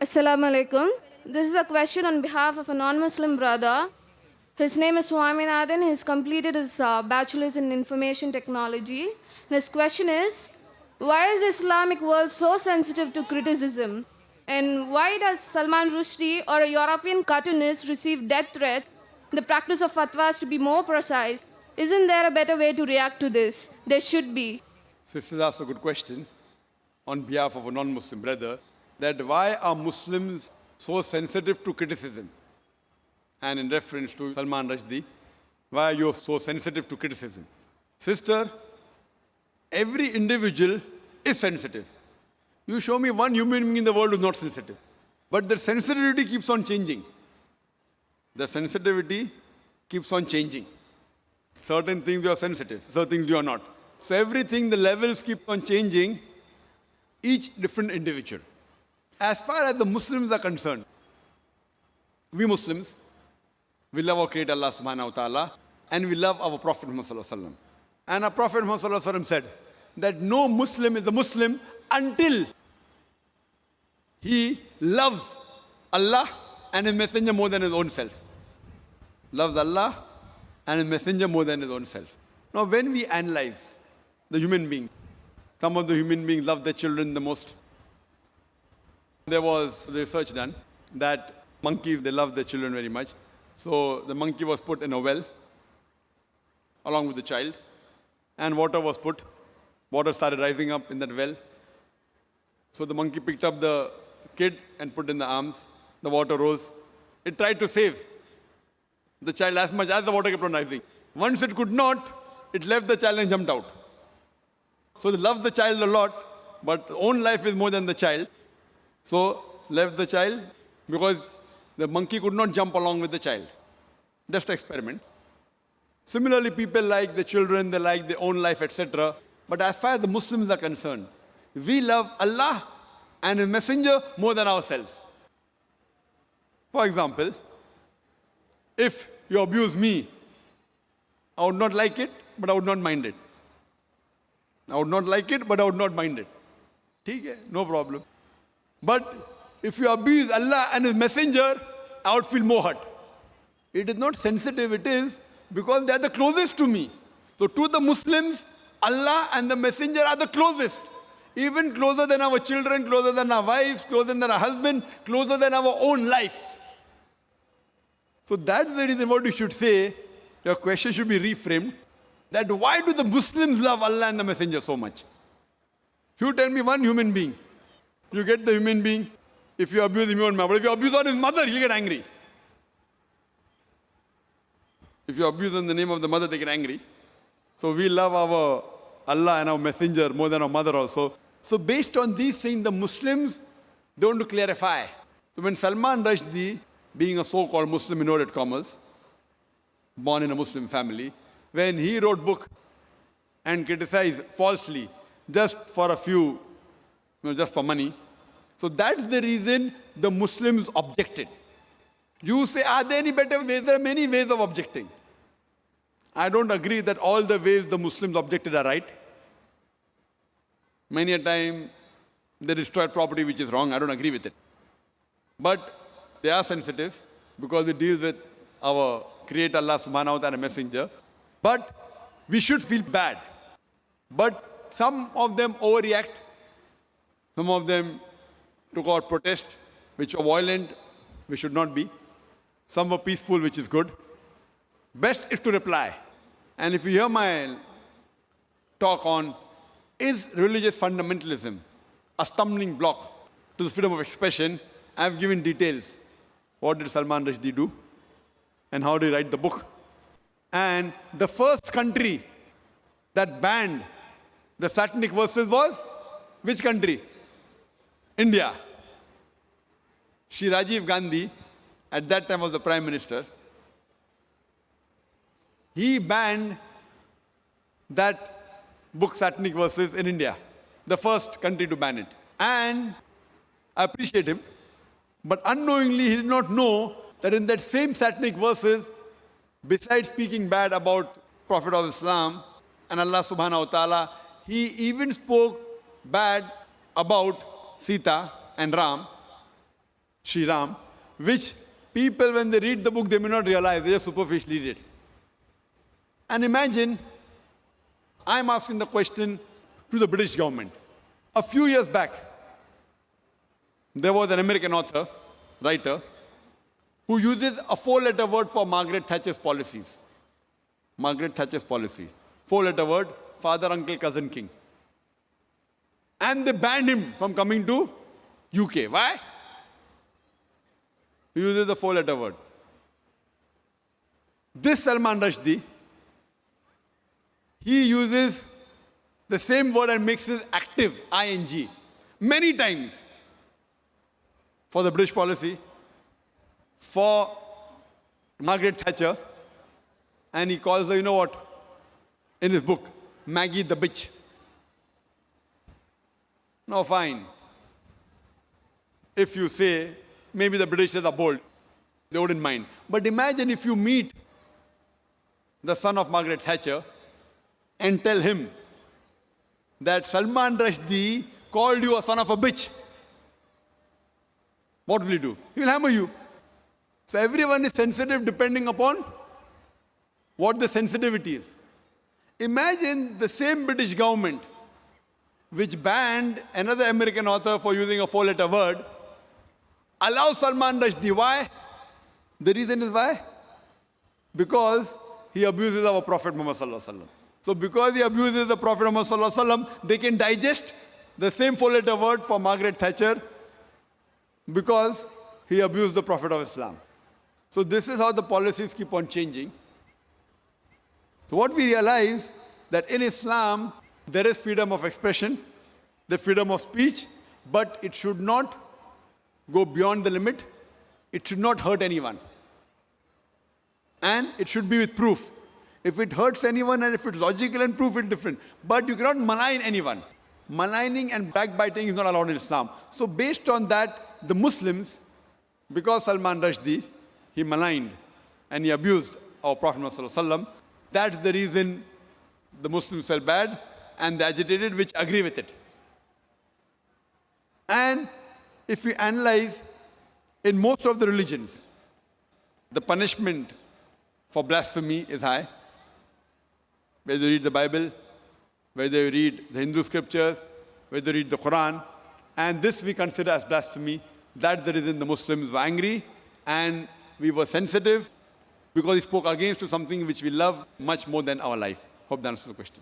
Assalamu alaikum. This is a question on behalf of a non-Muslim brother. His name is Swaminathan. He's completed his bachelor's in information technology. And his question is, why is the Islamic world so sensitive to criticism? And why does Salman Rushdie or a European cartoonist receive death threat? The practice of fatwas to be more precise. Isn't there a better way to react to this? There should be. Sister asked a good question on behalf of a non-Muslim brother, that why are Muslims so sensitive to criticism? And in reference to Salman Rushdie, why are you so sensitive to criticism? Sister, every individual is sensitive. You show me one human being in the world who is not sensitive. But the sensitivity keeps on changing. The sensitivity keeps on changing. Certain things you are sensitive, certain things you are not. So everything, the levels keep on changing, each different individual. As far as the Muslims are concerned, we Muslims, we love our Creator Allah subhanahu wa ta'ala, and we love our Prophet Muhammad sallallahu alaihi wasallam. And our Prophet Muhammad sallallahu alaihi wasallam said that no Muslim is a Muslim until he loves Allah and His Messenger more than his own self. Loves Allah and His Messenger more than his own self. Now when we analyze the human being, some of the human beings love their children the most. There was research done that monkeys, they love their children very much. So the monkey was put in a well along with the child, and water was put. Water started rising up in that well. So the monkey picked up the kid and put in the arms. The water rose. It tried to save the child as much as the water kept on rising. Once it could not, it left the child and jumped out. So they loved the child a lot, but own life is more than the child. So left the child because the monkey could not jump along with the child. Just an experiment. Similarly, people like the children, they like their own life, etc. But as far as the Muslims are concerned, we love Allah and His Messenger more than ourselves. For example, if you abuse me, I would not like it, but I would not mind it. I would not like it, but I would not mind it. ठीक है, no problem. But if you abuse Allah and His Messenger, I would feel more hurt. It is not sensitive, it is because they are the closest to me. So to the Muslims, Allah and the Messenger are the closest. Even closer than our children, closer than our wives, closer than our husband, closer than our own life. So that's the reason what you should say, your question should be reframed, that why do the Muslims love Allah and the Messenger so much? You tell me one human being. You get the human being, if you abuse him, you won't mind. But if you abuse on his mother, he'll get angry. If you abuse in the name of the mother, they get angry. So we love our Allah and our Messenger more than our mother also. So based on these things, the Muslims, they want to clarify. So when Salman Rushdie, being a so-called Muslim in inverted commas, born in a Muslim family, when he wrote book and criticized falsely, just for a few, just for money. So that's the reason the Muslims objected. You say, are there any better ways? There are many ways of objecting. I don't agree that all the ways the Muslims objected are right. Many a time, they destroyed property which is wrong. I don't agree with it. But they are sensitive because it deals with our Creator Allah subhanahu wa ta'ala Messenger. But we should feel bad. But some of them overreact. Some of them took out protest, which were violent, which should not be. Some were peaceful, which is good. Best is to reply. And if you hear my talk on, is religious fundamentalism a stumbling block to the freedom of expression, I have given details. What did Salman Rushdie do? And how did he write the book? And the first country that banned the satanic verses was which country? India. Shri Rajiv Gandhi, at that time was the Prime Minister. He banned that book, Satanic Verses, in India. The first country to ban it. And I appreciate him. But unknowingly, he did not know that in that same Satanic Verses, besides speaking bad about Prophet of Islam and Allah subhanahu wa ta'ala, he even spoke bad about Sita and Ram. Sri Ram, which people, when they read the book, they may not realize, they just superficially read it. And imagine, I'm asking the question to the British government. A few years back, there was an American author, writer, who uses a 4-letter word for Margaret Thatcher's policies. Margaret Thatcher's policy. 4-letter word, father, uncle, cousin, king. And they banned him from coming to UK. Why? He uses the 4-letter word. This Salman Rushdie, he uses the same word and makes it active, ing, many times for the British policy, for Margaret Thatcher, and he calls her, you know what, in his book, Maggie the bitch. Now fine, if you say, maybe the Britishers are bold, they wouldn't mind. But imagine if you meet the son of Margaret Thatcher and tell him that Salman Rushdie called you a son of a bitch. What will he do? He will hammer you. So everyone is sensitive depending upon what the sensitivity is. Imagine the same British government which banned another American author for using a 4-letter word, allows Salman Rushdie. Why? The reason is why? Because he abuses our Prophet Muhammad Sallallahu Alaihi Wasallam. So because he abuses the Prophet Muhammad Sallallahu Alaihi Wasallam, they can digest the same 4-letter word for Margaret Thatcher because he abused the Prophet of Islam. So this is how the policies keep on changing. So what we realize that in Islam, there is freedom of expression, the freedom of speech, but it should not go beyond the limit. It should not hurt anyone. And it should be with proof. If it hurts anyone and if it's logical and proof, it's different. But you cannot malign anyone. Maligning and backbiting is not allowed in Islam. So based on that, the Muslims, because Salman Rushdie, he maligned and he abused our Prophet ﷺ, that's the reason the Muslims felt bad and they agitated, which agree with it. And if we analyze, in most of the religions, the punishment for blasphemy is high. Whether you read the Bible, whether you read the Hindu scriptures, whether you read the Quran, and this we consider as blasphemy. That's the reason the Muslims were angry and we were sensitive because he spoke against to something which we love much more than our life. Hope that answers the question.